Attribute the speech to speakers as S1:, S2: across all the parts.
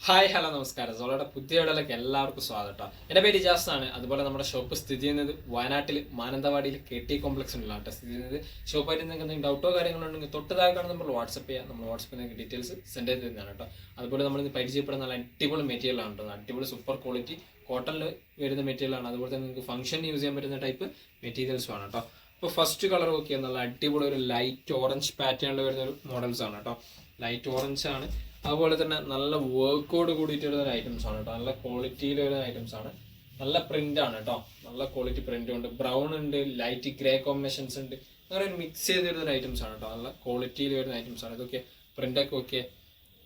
S1: Hi hello നമസ്കാരം. സോളയുടെ പുതിയ വീഡിയോയിലേക്ക് എല്ലാവർക്കും സ്വാഗതം കേട്ടോ. എൻ്റെ പേര് ഇജാസ് ആണ്. അതുപോലെ നമ്മുടെ ഷോപ്പ് സ്ഥിതി ചെയ്യുന്നത് വയനാട്ടിൽ മാനന്തവാടിയിൽ KT കോംപ്ലക്സിനുള്ള കേട്ടോ സ്ഥിതി ചെയ്യുന്നത്. ഷോപ്പായിട്ട് നിങ്ങൾക്ക് എന്തെങ്കിലും ഡൗട്ടോ കാര്യങ്ങളോ ഉണ്ടെങ്കിൽ തൊട്ട് താഴെ കാണുന്ന നമ്മൾ വാട്സപ്പ് ചെയ്യാം. നമ്മൾ വാട്സപ്പിൽ നിങ്ങൾക്ക് ഡീറ്റെയിൽസ് സെൻഡ് ചെയ്ത് തരുന്നതാണ് കേട്ടോ. അതുപോലെ നമ്മൾ ഇന്ന് പരിചയപ്പെടുന്ന നല്ല അടിപൊളി മെറ്റീരിയലാണ് കേട്ടോ. അടിപൊളി സൂപ്പർ ക്വാളിറ്റി കോട്ടണിൽ വരുന്ന മെറ്റീരിയലാണ്. അതുപോലെ തന്നെ നിങ്ങൾക്ക് ഫംഗ്ഷൻ യൂസ് ചെയ്യാൻ പറ്റുന്ന ടൈപ്പ് മെറ്റീരിയൽസും ആണ് കേട്ടോ. അപ്പോൾ ഫസ്റ്റ് കളർ നോക്കിയാൽ നല്ല അടിപൊളി ഒരു ലൈറ്റ് ഓറഞ്ച് പാറ്റേണിൽ വരുന്ന ഒരു മോഡൽസ് ആണ് കേട്ടോ. ലൈറ്റ് ഓറഞ്ച് ആണ്. അതുപോലെ തന്നെ നല്ല വർക്കോട് കൂടിയിട്ട് വരുന്ന ഐറ്റംസ് ആണ് കേട്ടോ. നല്ല ക്വാളിറ്റിയിൽ വരുന്ന ഐറ്റംസ് ആണ്. നല്ല പ്രിന്റ് ആണ് കേട്ടോ. നല്ല ക്വാളിറ്റി പ്രിന്റ് ഉണ്ട്. ബ്രൗൺ ഉണ്ട്, ലൈറ്റ് ഗ്രേ കോമ്പിനേഷൻസ് ഉണ്ട്. അങ്ങനെ ഒരു മിക്സ് ചെയ്ത് വരുന്ന ഐറ്റംസ് ആണ് കേട്ടോ. നല്ല ക്വാളിറ്റിയിൽ വരുന്ന ഐറ്റംസ് ആണ്. ഇതൊക്കെ പ്രിന്റൊക്കെ ഓക്കെ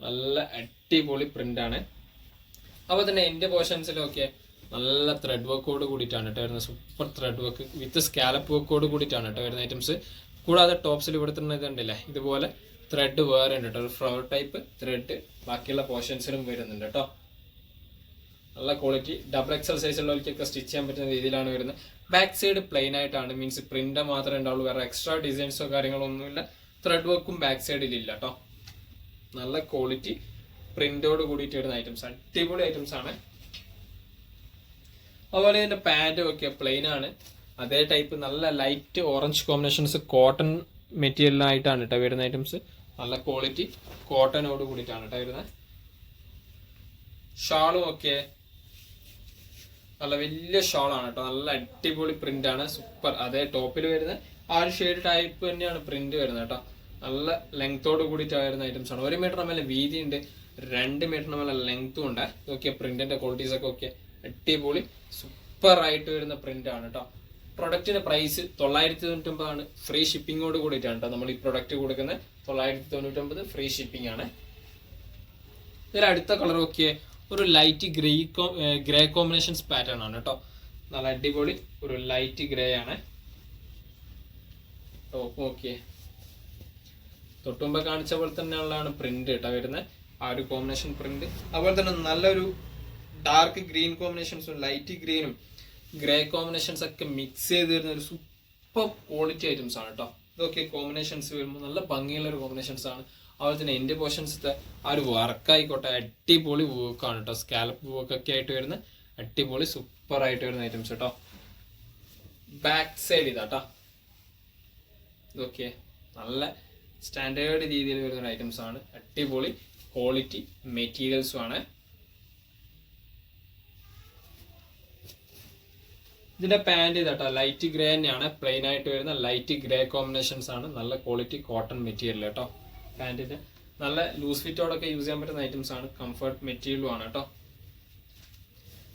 S1: നല്ല അടിപൊളി പ്രിന്റ് ആണ്. അതുപോലെ തന്നെ എൻ്റെ പോർഷൻസിലൊക്കെ നല്ല ത്രെഡ് വർക്കോട് കൂടിയിട്ടാണ് കേട്ടോ വരുന്നത്. Super thread work with scallop വർക്കോട് കൂടിയിട്ടാണ് കേട്ടോ വരുന്ന ഐറ്റംസ്. കൂടാതെ ടോപ്സിൽ ഇവിടെ തന്നെ ഇതുണ്ടല്ലേ, ഇതുപോലെ ത്രെഡ് വേറെ ഉണ്ട് കേട്ടോ. ഒരു ഫ്ലവർ ടൈപ്പ് ത്രെഡ് ബാക്കിയുള്ള പോർഷൻസിലും വരുന്നുണ്ട് കേട്ടോ. നല്ല ക്വാളിറ്റി ഡബിൾ എക്സൽ സൈസുള്ളവർക്കൊക്കെ സ്റ്റിച്ച് ചെയ്യാൻ പറ്റുന്ന രീതിയിലാണ് വരുന്നത്. ബാക്ക് സൈഡ് പ്ലെയിൻ ആയിട്ടാണ്, മീൻസ് പ്രിന്റ് മാത്രമേ ഉണ്ടാവുള്ളൂ. വേറെ എക്സ്ട്രാ ഡിസൈൻസോ കാര്യങ്ങളോ ഒന്നുമില്ല. ത്രെഡ് വർക്കും ബാക്ക് സൈഡിൽ ഇല്ല കേട്ടോ. നല്ല ക്വാളിറ്റി പ്രിന്റോട് കൂടിയിട്ട് വരുന്ന ഐറ്റംസ്, അടിപൊളി ഐറ്റംസ് ആണ്. അതുപോലെ ഇതിന്റെ പാൻറ് ഒക്കെ പ്ലെയിൻ ആണ്. അതേ ടൈപ്പ് നല്ല ലൈറ്റ് ഓറഞ്ച് കോമ്പിനേഷൻസ് കോട്ടൺ മെറ്റീരിയലായിട്ടാണ് കേട്ടോ വരുന്ന ഐറ്റംസ്. നല്ല ക്വാളിറ്റി കോട്ടനോട് കൂടിയിട്ടാണ് കേട്ടോ വരുന്നത്. ഷാളും ഒക്കെ നല്ല വലിയ ഷാളാണ് കേട്ടോ. നല്ല അടിപൊളി പ്രിന്റ് ആണ്, സൂപ്പർ. അതേ ടോപ്പിൽ വരുന്ന ആ ഒരു ഷെയ്ഡ് ടൈപ്പ് തന്നെയാണ് പ്രിന്റ് വരുന്നത് കേട്ടോ. നല്ല ലെങ്തോട് കൂടിയിട്ട് വരുന്ന ഐറ്റംസ് ആണ്. 1 മീറ്റർ മേലെ വീതി ഉണ്ട്, 2 മീറ്റർ മേലെ ലെങ്ത്തും ഉണ്ട്. ഇതൊക്കെ പ്രിന്റിന്റെ ക്വാളിറ്റീസ് ഒക്കെ ഓക്കെ അടിപൊളി സൂപ്പർ ആയിട്ട് വരുന്ന പ്രിന്റ് ആണ് കേട്ടോ. പ്രൊഡക്റ്റിന്റെ പ്രൈസ് 999 ആണ്. ഫ്രീ ഷിപ്പിങ്ങോട് കൂടിയിട്ടാണ് കേട്ടോ നമ്മൾ ഈ പ്രൊഡക്റ്റ് കൊടുക്കുന്നത്. 999 ഫ്രീ ഷിപ്പിംഗ് ആണ്. ഇതിൽ അടുത്ത കളർ നോക്കിയേ, ഒരു ലൈറ്റ് ഗ്രേ കോമ്പിനേഷൻസ് പാറ്റേൺ ആണ് കേട്ടോ. നല്ല അടിപൊളി ഒരു ലൈറ്റ് ഗ്രേ ആണ്. ടോപ്പ് നോക്കിയേ, തൊട്ടുമ്പോ കാണിച്ച പോലെ തന്നെയുള്ളതാണ് പ്രിന്റ് കേട്ടോ വരുന്നത്. ആ ഒരു കോമ്പിനേഷൻ പ്രിന്റ്. അതുപോലെ തന്നെ നല്ലൊരു ഡാർക്ക് ഗ്രീൻ കോമ്പിനേഷൻസും ലൈറ്റ് ഗ്രീനും ഗ്രേ കോമ്പിനേഷൻസ് ഒക്കെ മിക്സ് ചെയ്ത് വരുന്ന ഒരു സൂപ്പർ ക്വാളിറ്റി ഐറ്റംസ് ആണ് കേട്ടോ. ഇതൊക്കെ കോമ്പിനേഷൻസ് വരുമ്പോൾ നല്ല ഭംഗിയുള്ള ഒരു കോമ്പിനേഷൻസ് ആണ്. അതുപോലെ തന്നെ എൻ്റെ പോർഷൻസത്തെ ആ ഒരു വർക്കായിക്കോട്ടെ അടിപൊളി വർക്കാണ് കേട്ടോ. സ്കാലപ്പ് വർക്ക് ഒക്കെ ആയിട്ട് വരുന്ന അടിപൊളി സൂപ്പർ ആയിട്ട് വരുന്ന ഐറ്റംസ് കേട്ടോ. ബാക്ക് സൈഡ് ഇതാട്ടോ. ഇതൊക്കെ നല്ല സ്റ്റാൻഡേർഡ് രീതിയിൽ വരുന്ന ഐറ്റംസ് ആണ്. അടിപൊളി ക്വാളിറ്റി മെറ്റീരിയൽസും ആണ്. ഇതിന്റെ പാൻറ് ഇതാട്ടോ ലൈറ്റ് ഗ്രേ തന്നെയാണ്. പ്ലെയിൻ ആയിട്ട് വരുന്ന ലൈറ്റ് ഗ്രേ കോമ്പിനേഷൻസ് ആണ്. നല്ല ക്വാളിറ്റി കോട്ടൺ മെറ്റീരിയൽ കേട്ടോ. പാൻറ്റിന്റെ നല്ല ലൂസ് ഫിറ്റോടൊക്കെ യൂസ് ചെയ്യാൻ പറ്റുന്ന ഐറ്റംസ് ആണ്. കംഫർട്ട് മെറ്റീരിയലും ആണ് കേട്ടോ.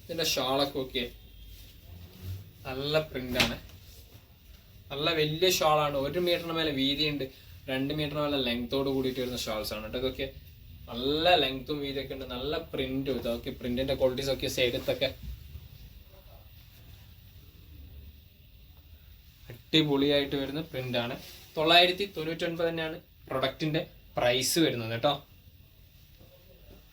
S1: ഇതിന്റെ ഷാളൊക്കെ ഓക്കെ നല്ല പ്രിന്റ് ആണ്. നല്ല വലിയ ഷാളാണ്. 1 മീറ്ററിന് മേലെ വീതിയുണ്ട്, 2 മീറ്ററിന് മേലെ ലെങ്തോട് കൂടിയിട്ട് വരുന്ന ഷാൾസ് ആണ് കേട്ടോ. ഇതൊക്കെ നല്ല ലെങ്ത്തും വീതിയൊക്കെ ഉണ്ട്. നല്ല പ്രിന്റും ഇതൊക്കെ പ്രിന്റിന്റെ ക്വാളിറ്റീസ് ഒക്കെ സൈഡത്തൊക്കെ അടിപൊളിയായിട്ട് വരുന്ന പ്രിന്റ് ആണ്. 999 തന്നെയാണ് പ്രൊഡക്റ്റിന്റെ പ്രൈസ് വരുന്നത് കേട്ടോ.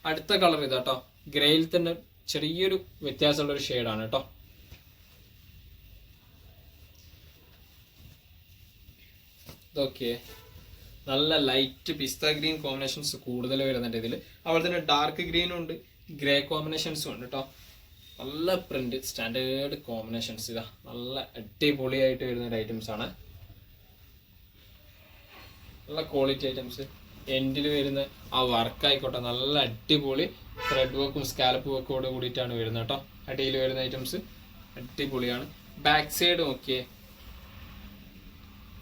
S1: അടുത്ത കളർ ഇതാട്ടോ. ഗ്രേയിൽ തന്നെ ചെറിയൊരു വ്യത്യാസമുള്ള ഒരു ഷെയ്ഡാണ് കേട്ടോ. ഇതൊക്കെ നല്ല ലൈറ്റ് പിസ്ത ഗ്രീൻ കോമ്പിനേഷൻസ് കൂടുതൽ വരുന്നുണ്ട് ഇതിൽ. അതുപോലെ തന്നെ ഡാർക്ക് ഗ്രീനും ഉണ്ട്, ഗ്രേ കോമ്പിനേഷൻസും ഉണ്ട് കേട്ടോ. നല്ല പ്രിന്റ് സ്റ്റാൻഡേർഡ് കോമ്പിനേഷൻസ് ഇതാ നല്ല അടിപൊളിയായിട്ട് വരുന്ന ഒരു ഐറ്റംസ് ആണ്. നല്ല ക്വാളിറ്റി ഐറ്റംസ്. എൻഡിൽ വരുന്ന ആ വർക്ക് ആയിക്കോട്ടെ നല്ല അടിപൊളി ത്രെഡ് വർക്കും സ്കാലപ്പ് വർക്കോട് കൂടിയിട്ടാണ് വരുന്നത് കേട്ടോ. അടിയിൽ വരുന്ന ഐറ്റംസ് അടിപൊളിയാണ്. ബാക്ക് സൈഡ് നോക്കിയേ,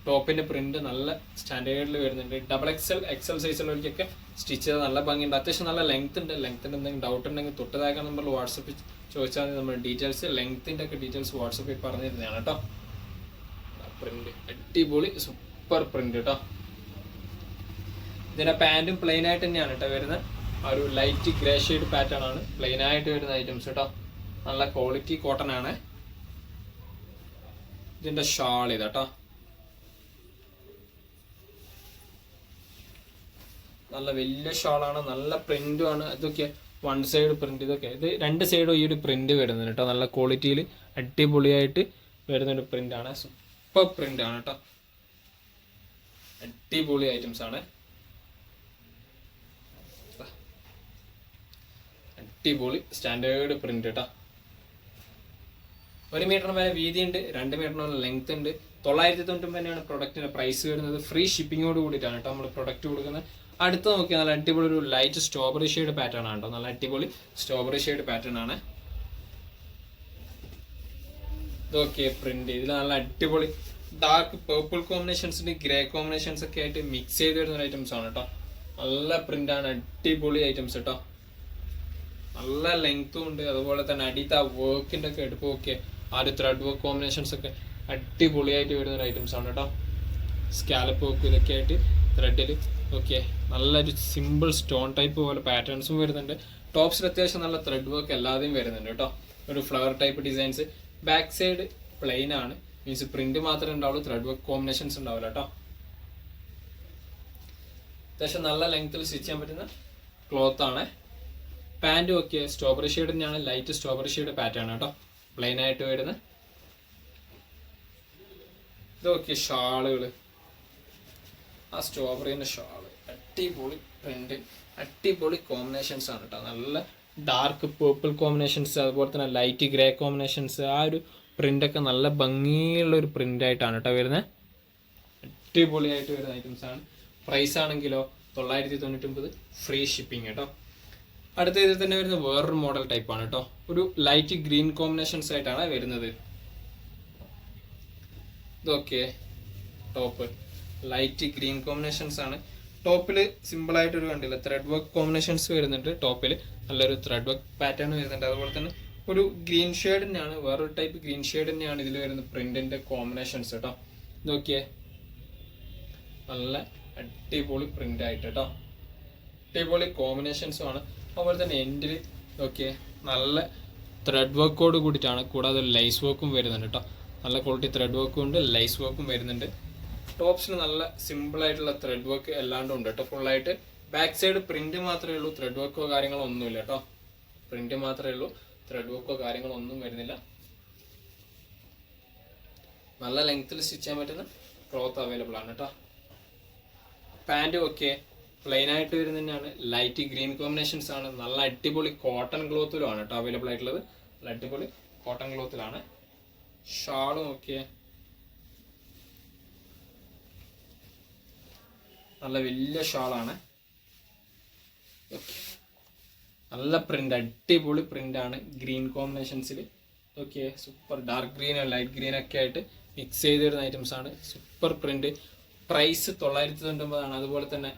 S1: ടോപ്പിന്റെ പ്രിന്റ് നല്ല സ്റ്റാൻഡേർഡിൽ വരുന്നുണ്ട്. ഡബിൾ എക്സൽ സൈസുള്ളവർക്കൊക്കെ സ്റ്റിച്ച് ചെയ്ത് നല്ല ഭംഗിയുണ്ട്. അത്യാവശ്യം നല്ല ലെങ്ത് ഉണ്ട്. ലെങ്ത്തിന്റെ എന്തെങ്കിലും ഡൗട്ട് ഉണ്ടെങ്കിൽ തൊട്ടതാക്കാൻ നമ്മൾ വാട്സപ്പിൽ ചോദിച്ചാൽ നമ്മൾ ഡീറ്റെയിൽസ് ലെങ്ത്തിന്റെ ഒക്കെ ഡീറ്റെയിൽസ് വാട്സപ്പിൽ പറഞ്ഞു തരുന്നതാണ് കേട്ടോ. പ്രിന്റ് അടിപൊളി സൂപ്പർ പ്രിന്റ് കേട്ടോ. ഇതിന്റെ പാന്റും പ്ലെയിൻ ആയിട്ട് തന്നെയാണ് കേട്ടോ വരുന്നത്. ആ ഒരു ലൈറ്റ് ഗ്രേ ഷെയ്ഡ് പാറ്റേൺ ആണ് പ്ലെയിൻ ആയിട്ട് വരുന്ന ഐറ്റംസ് കേട്ടോ. നല്ല ക്വാളിറ്റി കോട്ടൺ ആണ്. ഇതിന്റെ ഷാൾ ഇതാട്ടോ. നല്ല വലിയ ഷാളാണ്. നല്ല പ്രിന്റും ആണ്. ഇതൊക്കെ 1 സൈഡ് പ്രിന്റ്. ഇതൊക്കെ ഇത് 2 സൈഡും ഈ ഒരു പ്രിന്റ് വരുന്നുണ്ട് കേട്ടോ. നല്ല ക്വാളിറ്റിയിൽ അടിപൊളിയായിട്ട് വരുന്നൊരു പ്രിന്റ് ആണ്. സൂപ്പർ പ്രിന്റ് ആണ് കേട്ടോ. അടിപൊളി ഐറ്റംസ് ആണ്. അടിപൊളി സ്റ്റാൻഡേർഡ് പ്രിന്റ് കേട്ടോ. 1 മീറ്ററിന് മേലെ വീതി ഉണ്ട്, 2 മീറ്ററിനുള്ള ലെങ്ത് ഉണ്ട്. 999 പ്രൊഡക്റ്റിന്റെ പ്രൈസ് വരുന്നത്. ഫ്രീ ഷിപ്പിങ്ങോട് കൂടിയിട്ടാണ് കേട്ടോ നമ്മൾ പ്രൊഡക്റ്റ് കൊടുക്കുന്നത്. അടുത്ത് നോക്കിയാൽ നല്ല അടിപൊളി ഒരു ലൈറ്റ് സ്ട്രോബെറി ഷെയ്ഡ് പാറ്റേൺ ആണ് കേട്ടോ. നല്ല അടിപൊളി സ്ട്രോബെറി ഷെയ്ഡ് പാറ്റേൺ ആണ്. ഇതൊക്കെ പ്രിന്റ് ഇതിൽ നല്ല അടിപൊളി ഡാർക്ക് പേർപ്പിൾ കോമ്പിനേഷൻസിന്റെ ഗ്രേ കോമ്പിനേഷൻസ് ഒക്കെ ആയിട്ട് മിക്സ് ചെയ്ത് വരുന്ന ഐറ്റംസ് ആണ് കേട്ടോ. നല്ല പ്രിന്റ് ആണ്, അടിപൊളി ഐറ്റംസ് കേട്ടോ. നല്ല ലെങ്ത്തും ഉണ്ട്, അതുപോലെ തന്നെ അടിയത്തെ ആ വർക്കിന്റെ ഒക്കെ എടുപ്പ് ഒക്കെ ആ ഒരു ത്രെഡ് വർക്ക് കോമ്പിനേഷൻസ് ഒക്കെ അടിപൊളിയായിട്ട് വരുന്ന ഒരു ഐറ്റംസ് ആണ് കേട്ടോ. സ്കാലപ്പ് വർക്ക് ഇതൊക്കെ ആയിട്ട് ത്രെഡിൽ ഓക്കെ നല്ലൊരു സിമ്പിൾ സ്റ്റോൺ ടൈപ്പ് പോലെ പാറ്റേൺസും വരുന്നുണ്ട്. ടോപ്സിൽ അത്യാവശ്യം നല്ല ത്രെഡ് വർക്ക് എല്ലാതെയും വരുന്നുണ്ട് കേട്ടോ. ഒരു flower type designs. Back side plain ആണ്, മീൻസ് പ്രിന്റ് മാത്രമേ ഉണ്ടാവുള്ളൂ, ത്രെഡ് വർക്ക് കോമ്പിനേഷൻസ് ഉണ്ടാവില്ല കേട്ടോ. അത്യാവശ്യം നല്ല ലെങ്ത്തിൽ സ്റ്റിച്ച് ചെയ്യാൻ പറ്റുന്ന ക്ലോത്ത് ആണ്. പാൻറ്റും ഒക്കെ സ്ട്രോബെറി ഷെയ്ഡ് തന്നെയാണ്, ലൈറ്റ് സ്ട്രോബെറി ഷെയ്ഡ് പാറ്റേൺ കേട്ടോ, പ്ലെയിൻ ആയിട്ട് വരുന്നത്. ഇതൊക്കെ ഷാളുകൾ, ആ സ്ട്രോബെറിന്റെ ഷാള് അടിപൊളി പ്രിന്റ്, അടിപൊളി കോമ്പിനേഷൻസ് ആണ് കേട്ടോ. നല്ല ഡാർക്ക് പേർപ്പിൾ കോമ്പിനേഷൻസ്, അതുപോലെ തന്നെ ലൈറ്റ് ഗ്രേ കോമ്പിനേഷൻസ്. ആ ഒരു പ്രിന്റൊക്കെ നല്ല ഭംഗിയുള്ള ഒരു പ്രിന്റ് ആയിട്ടാണ് കേട്ടോ വരുന്നത്. അടിപൊളിയായിട്ട് വരുന്ന ഐറ്റംസ് ആണ്. പ്രൈസ് ആണെങ്കിലോ 999 ഫ്രീ ഷിപ്പിംഗ് കേട്ടോ. അടുത്ത ഇതിൽ തന്നെ വരുന്ന വേറൊരു മോഡൽ ടൈപ്പ് ആണ് കേട്ടോ. ഒരു ലൈറ്റ് ഗ്രീൻ കോമ്പിനേഷൻസ് ആയിട്ടാണ് വരുന്നത്. ഇതൊക്കെ ടോപ്പ് ലൈറ്റ് ഗ്രീൻ കോമ്പിനേഷൻസ് ആണ്. ടോപ്പിൽ സിമ്പിൾ ആയിട്ടൊരു കണ്ടില്ല ത്രെഡ് വർക്ക് കോമ്പിനേഷൻസ് വരുന്നുണ്ട്. ടോപ്പിൽ നല്ലൊരു ത്രെഡ് വർക്ക് പാറ്റേൺ വരുന്നുണ്ട്. അതുപോലെ തന്നെ ഒരു ഗ്രീൻ ഷെയ്ഡ് തന്നെയാണ്, വേറൊരു ടൈപ്പ് ഗ്രീൻ ഷെയ്ഡ് തന്നെയാണ് ഇതിൽ വരുന്ന പ്രിന്റിന്റെ കോമ്പിനേഷൻസ് കേട്ടോ. നോക്കിയേ നല്ല അടിപൊളി പ്രിന്റ് ആയിട്ട് കേട്ടോ, അടിപൊളി കോമ്പിനേഷൻസും ആണ്. അതുപോലെ തന്നെ എൻഡിൽ നോക്കിയേ നല്ല ത്രെഡ് വർക്കോട് കൂടിയിട്ടാണ്, കൂടാതെ ലൈസ് വർക്കും വരുന്നുണ്ട് കേട്ടോ. നല്ല ക്വാളിറ്റി ത്രെഡ് വർക്കും ഉണ്ട്, ലൈസ് വർക്കും വരുന്നുണ്ട്. ടോപ്സിന് നല്ല സിമ്പിൾ ആയിട്ടുള്ള ത്രെഡ് വർക്ക് എല്ലാണ്ടും ഉണ്ട് കേട്ടോ ഫുള്ളായിട്ട്. ബാക്ക് സൈഡ് പ്രിന്റ് മാത്രമേ ഉള്ളൂ, ത്രെഡ് വർക്കോ കാര്യങ്ങളോ ഒന്നുമില്ല കേട്ടോ. പ്രിന്റ് മാത്രമേ ഉള്ളൂ, ത്രെഡ് വർക്കോ കാര്യങ്ങളോ ഒന്നും വരുന്നില്ല. നല്ല ലെങ്ത്തിൽ സ്റ്റിച്ച് ചെയ്യാൻ പറ്റുന്ന ക്ലോത്ത് അവൈലബിൾ ആണ് കേട്ടോ. പാൻറ്റും ഒക്കെ പ്ലെയിൻ ആയിട്ട് വരുന്ന തന്നെയാണ്, ലൈറ്റ് ഗ്രീൻ കോമ്പിനേഷൻസ് ആണ്. നല്ല അടിപൊളി കോട്ടൺ ക്ലോത്തിലുമാണ് കേട്ടോ അവൈലബിൾ ആയിട്ടുള്ളത്. നല്ല അടിപൊളി കോട്ടൺ ക്ലോത്തിലാണ്. ഷാളും ഒക്കെ നല്ല വലിയ ഷാളാണ്. നല്ല പ്രിന്റ്, അടിപൊളി പ്രിന്റ് ആണ് ഗ്രീൻ കോമ്പിനേഷൻസിൽ. Okay super dark green light green ഒക്കെ ആയിട്ട് മിക്സ് ചെയ്ത് വരുന്ന ഐറ്റംസ് ആണ്. Super print. പ്രൈസ് 999 ആണ്. അതുപോലെ തന്നെ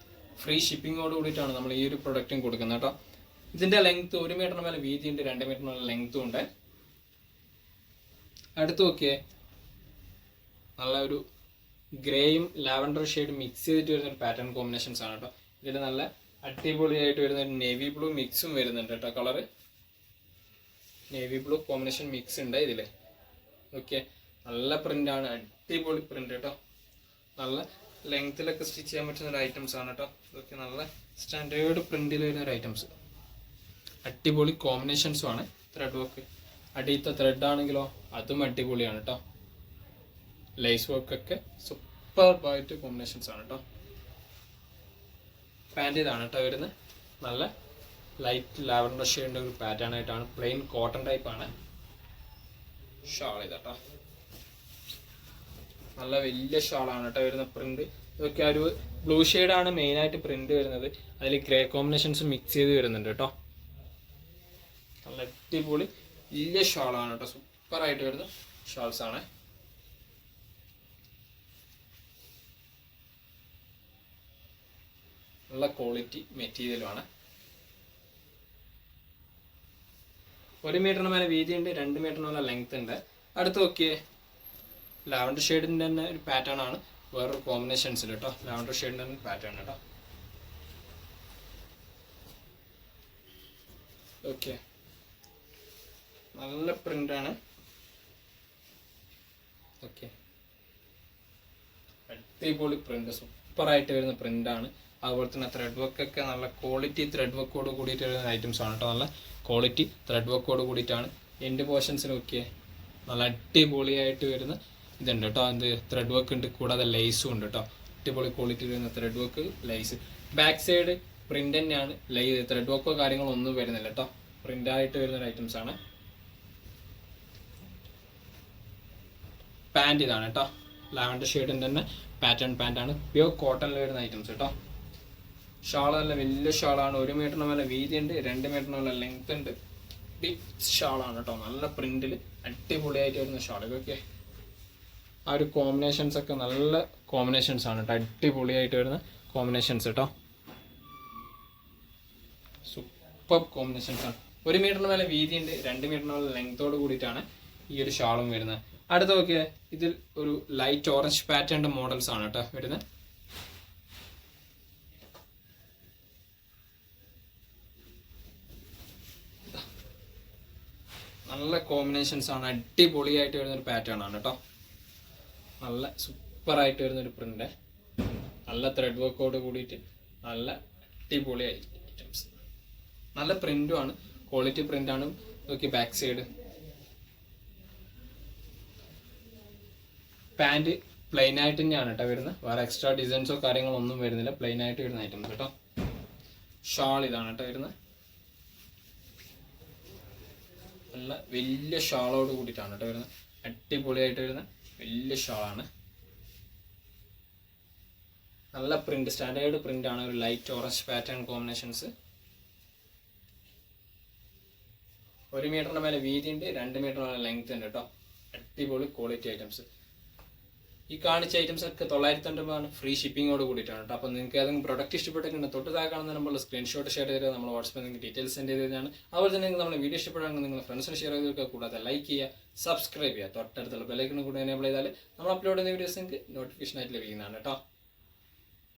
S1: ഫ്രീ ഷിപ്പിങ്ങോട് കൂടിയിട്ടാണ് നമ്മൾ ഈ ഒരു പ്രൊഡക്റ്റും കൊടുക്കുന്നത് കേട്ടോ. ഇതിന്റെ ലെങ്ത് 1 മീറ്ററിന് മേലെ വീതിയുണ്ട്, 2 മീറ്ററിനുള്ള ലെങ്ത്തും ഉണ്ട്. അടുത്ത് നോക്കിയേ നല്ല ഒരു ഗ്രേയും ലാവൻഡർ ഷെയ്ഡ് മിക്സ് ചെയ്തിട്ട് വരുന്ന ഒരു പാറ്റേൺ കോമ്പിനേഷൻസ് ആണ് കേട്ടോ. ഇതിൽ നല്ല അടിപൊളിയായിട്ട് വരുന്ന ഒരു നേവി ബ്ലൂ മിക്സും വരുന്നുണ്ട് കേട്ടോ. Colour navy blue combination mix ഉണ്ട് ഇതിൽ. ഓക്കെ നല്ല പ്രിന്റ് ആണ്, അടിപൊളി പ്രിന്റ് കേട്ടോ. നല്ല ലെങ്ത്തിലൊക്കെ സ്റ്റിച്ച് ചെയ്യാൻ പറ്റുന്ന ഒരു ഐറ്റംസ് ആണ് കേട്ടോ. ഇതൊക്കെ നല്ല സ്റ്റാൻഡേർഡ് പ്രിന്റിൽ വരുന്ന ഒരു ഐറ്റംസ്. അടിപൊളി കോമ്പിനേഷൻസും ആണ്. ത്രെഡ് വർക്ക് അടിയത്തെ ത്രെഡ് ആണെങ്കിലോ അതും അടിപൊളിയാണ് കേട്ടോ. ലൈസ് വർക്ക് ഒക്കെ സൂപ്പർബായിട്ട് കോമ്പിനേഷൻസ് ആണ് കേട്ടോ. പാൻറ് ഇതാണ് കേട്ടോ വരുന്നത്. നല്ല ലൈറ്റ് ലാവൻഡർ ഷെയ്ഡിൻ്റെ ഒരു പാറ്റേൺ ആയിട്ടാണ്, പ്ലെയിൻ കോട്ടൺ ടൈപ്പ് ആണ്. ഷാൾ ഇതാട്ടോ, നല്ല വലിയ ഷാളാണ് കേട്ടോ വരുന്ന. പ്രിന്റ് ഇതൊക്കെ ഒരു ബ്ലൂ ഷെയ്ഡാണ് മെയിനായിട്ട് പ്രിന്റ് വരുന്നത്. അതിൽ ഗ്രേ കോമ്പിനേഷൻസ് മിക്സ് ചെയ്ത് വരുന്നുണ്ട് കേട്ടോ. നല്ല അടിപൊളി വലിയ ഷാളാണ് കേട്ടോ, സൂപ്പറായിട്ട് വരുന്ന ഷാൾസ് ആണ്. നല്ല ക്വാളിറ്റി മെറ്റീരിയലുമാണ്. 1 മീറ്ററിന് മേലെ വീതിയുണ്ട്, 2 മീറ്ററിനുള്ള ലെങ്ത് ഉണ്ട്. അടുത്ത് നോക്കിയേ ലാവൻഡർ ഷെയ്ഡിൻ്റെ തന്നെ ഒരു പാറ്റേൺ ആണ്, വേറൊരു കോമ്പിനേഷൻസിൽ കേട്ടോ. ലാവൻഡർ ഷെയ്ഡിൻ്റെ തന്നെ പാറ്റേൺ കേട്ടോ. ഓക്കെ നല്ല പ്രിന്റ് ആണ്. ഓക്കെ അടിപൊളി പ്രിന്റ്, സൂപ്പറായിട്ട് വരുന്ന പ്രിന്റ് ആണ്. അതുപോലെ തന്നെ ത്രെഡ് വർക്ക് ഒക്കെ നല്ല ക്വാളിറ്റി ത്രെഡ് വർക്കോട് കൂടിയിട്ട് വരുന്ന ഐറ്റംസ് ആണ് കേട്ടോ. നല്ല ക്വാളിറ്റി ത്രെഡ് വർക്കോട് കൂടിയിട്ടാണ്. എൻഡ് പോർഷൻസിലൊക്കെ നല്ല അടിപൊളിയായിട്ട് വരുന്ന ഇതുണ്ട് കേട്ടോ. അത് ത്രെഡ് വർക്ക് ഉണ്ട്, കൂടാതെ ലൈസും ഉണ്ട് കേട്ടോ. അടിപൊളി ക്വാളിറ്റി വരുന്ന ത്രെഡ് വർക്ക് ലൈസ്. ബാക്ക് സൈഡ് പ്രിന്റ് തന്നെയാണ്, ത്രെഡ് വർക്കോ കാര്യങ്ങളോ ഒന്നും വരുന്നില്ല കേട്ടോ. പ്രിന്റ് ആയിട്ട് വരുന്ന ഒരു ഐറ്റംസ് ആണ്. പാൻറ് ഇതാണ് കേട്ടോ, ലാവൻഡർ ഷെയ്ഡിൻ്റെ തന്നെ പാറ്റേൺ പാൻറ്റാണ്, പ്യൂർ കോട്ടണിൽ വരുന്ന ഐറ്റംസ് കേട്ടോ. ഷാൾ നല്ല വലിയ ഷാളാണ്, 1 മീറ്ററിന് മേലെ വീതി ഉണ്ട്, 2 മീറ്ററിന് മേലെ ലെങ്ത് ഉണ്ട്. ബിഗ് ഷാളാണ് കേട്ടോ, നല്ല പ്രിന്റിൽ അടിപൊളിയായിട്ട് വരുന്ന ഷാൾ. ഇതൊക്കെ ആ ഒരു കോമ്പിനേഷൻസ് ഒക്കെ നല്ല കോമ്പിനേഷൻസ് ആണ് കേട്ടോ, അടിപൊളിയായിട്ട് വരുന്ന കോമ്പിനേഷൻസ് കേട്ടോ. സൂപ്പർ കോമ്പിനേഷൻസ് ആണ്. 1 മീറ്ററിന് മേലെ വീതി ഉണ്ട്, 2 മീറ്ററിന് മേലെ ലെങ്തോട് കൂടിയിട്ടാണ് ഈ ഒരു ഷാളും വരുന്നത്. അടുത്ത നോക്കിയാൽ ഇതിൽ ഒരു ലൈറ്റ് ഓറഞ്ച് പാറ്റേണിന്റെ മോഡൽസ് ആണ് കേട്ടോ വരുന്നത്. നല്ല കോമ്പിനേഷൻസ് ആണ്, അടിപൊളിയായിട്ട് വരുന്നൊരു പാറ്റേൺ ആണ് കേട്ടോ. നല്ല സൂപ്പറായിട്ട് വരുന്നൊരു പ്രിന്റ്, നല്ല ത്രെഡ് വർക്കോട് കൂടിയിട്ട് നല്ല അടിപൊളി ഐറ്റംസ്. നല്ല പ്രിന്റും ആണ്, ക്വാളിറ്റി പ്രിന്റ് ആണ്. നോക്കി ബാക്ക് സൈഡ്. പാൻറ് പ്ലെയിൻ ആയിട്ട് തന്നെയാണ് കേട്ടോ വരുന്നത്, വേറെ എക്സ്ട്രാ ഡിസൈൻസോ കാര്യങ്ങളോ ഒന്നും വരുന്നില്ല, പ്ലെയിൻ ആയിട്ട് വരുന്ന ഐറ്റംസ് കേട്ടോ. ഷാൾ ഇതാണ് കേട്ടോ വരുന്നത്, നല്ല വലിയ ഷാളോട് കൂടിയിട്ടാണ് കേട്ടോ വരുന്നത്, അടിപൊളിയായിട്ട് വരുന്ന വലിയ ഷാളാണ്. നല്ല പ്രിന്റ്, സ്റ്റാൻഡേർഡ് പ്രിന്റ് ആണ്, ഒരു ലൈറ്റ് ഓറഞ്ച് പാറ്റേൺ കോമ്പിനേഷൻസ്. 1 മീറ്ററിന് മേലെ വീതി ഉണ്ട്, 2 മീറ്ററിന് മേലെ ലെങ്ത് ഉണ്ട് കേട്ടോ. അടിപൊളി ക്വാളിറ്റി ഐറ്റംസ്. ഈ കാണിച്ച ഐറ്റംസ് ഒക്കെ 990 ഫ്രീ ഷിപ്പിങ്ങോട് കൂടിയിട്ടാണ് കേട്ടോ. അപ്പോൾ നിങ്ങൾക്ക് ഏതെങ്കിലും പ്രൊഡക്റ്റ് ഇഷ്ടപ്പെട്ടിട്ടുണ്ടെങ്കിൽ തൊട്ട് താഴെ കാണുന്ന നമ്പറിൽ സ്ക്രീൻഷോട്ട് ഷെയർ ചെയ്ത് നമ്മൾ വാട്സ്ആപ്പിൽ നിങ്ങൾക്ക് ഡീറ്റെയിൽസ് സെൻഡ് ചെയ്തതാണ്. അതുപോലെ തന്നെ നിങ്ങൾ നമ്മുടെ വീഡിയോ ഇഷ്ടപ്പെടുകയാണെങ്കിൽ നിങ്ങൾ ഫ്രണ്ട്സിന് ഷെയർ ചെയ്തൊക്കെ, കൂടാതെ ലൈക്ക് ചെയ്യുക, സബ്സ്ക്രൈബ് ചെയ്യുക, തൊട്ടടുത്തുള്ള ബെല്ലൈക്കൺ കൂടെ എനേബിൾ ചെയ്താൽ നമ്മൾ അപ്ലോഡ് ചെയ്യുന്ന വീഡിയോസ് നിങ്ങൾക്ക് നോട്ടിഫിക്കേഷൻ ആയിട്ട് ലഭിക്കുന്നതാണ് കേട്ടോ.